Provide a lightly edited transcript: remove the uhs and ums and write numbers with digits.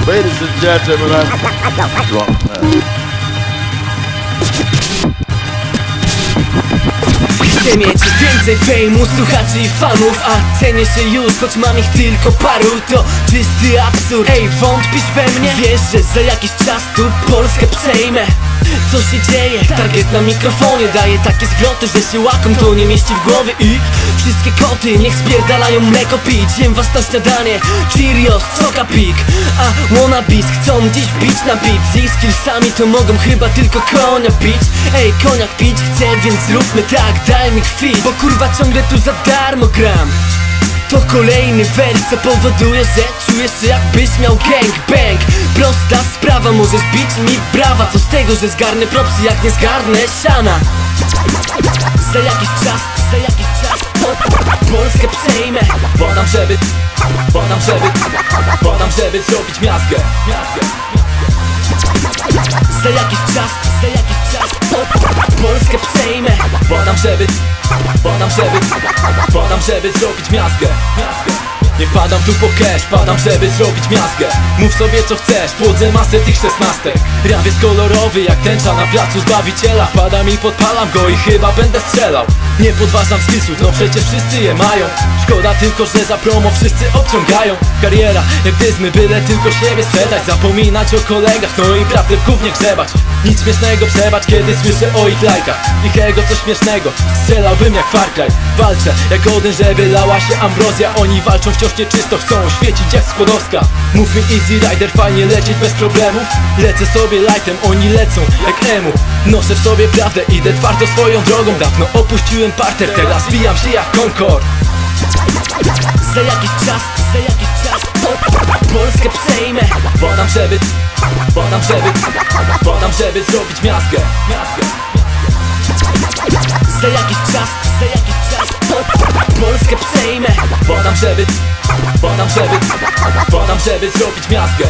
Ladies and gentlemen, I'm drunk man. Chcę mieć więcej fejmu, słuchaczy i fanów, a cenię się już, choć mam ich tylko paru. To czysty absurd. Ej, wątpisz we mnie? Wiesz, że za jakiś czas tu Polskę przejmę. Co się dzieje? Target na mikrofonie daje takie zwroty, że się łakom to nie mieści w głowie. I wszystkie koty niech spierdalają mleko pić. Jem was na śniadanie, Cheerios, Choca-Pik. A wannabes chcą dziś bić na beat. Z ich skillsami to mogą chyba tylko konia pić. Ej, koniak pić chcę, więc zróbmy tak, daj mi kwit. Bo kurwa ciągle tu za darmo gram. To kolejny wers, co powoduje, że czujesz się jakbyś miał gangbang. Prosta sprawa, możesz bić mi brawa. Co z tego, że zgarnę propsy, jak nie zgarnę siana. Za jakiś czas Polskę przejmę. Podam, żeby zrobić miazgę. Za jakiś czas Polskę przejmę. Podam, żeby zrobić miazgę. Nie wpadam tu po cash, padam, żeby zrobić miazgę. Mów sobie co chcesz, płodzę masę tych 16. Rap jest kolorowy jak tęcza na placu Zbawiciela. Wpadam i podpalam go i chyba będę strzelał. Nie podważam skillsów, no przecież wszyscy je mają. Szkoda tylko, że za promo wszyscy obciągają. Kariera jak dyzmy, byle tylko siebie sprzedać. Zapominać o kolegach, no i prawdę w gównie grzebać. Nic śmiesznego przebacz, kiedy słyszę o ich lajkach. Ich ego coś śmiesznego, strzelałbym jak Far Cry. Walczę jak Odyn, żeby lała się ambrozja. Oni walczą wciąż nieczysto, chcą świecić jak Skłodowska. Mów mi Easy Rider, fajnie lecieć bez problemów. Lecę sobie lightem, oni lecą jak emu. Noszę w sobie prawdę, idę twardo swoją drogą. Dawno opuściłem parter, teraz bijam się jak Concord. Za jakiś czas Polskę przejmę. Podam, żeby zrobić miazgę. Za jakiś czas Polskę przejmę. Podam, żeby zrobić miazgę.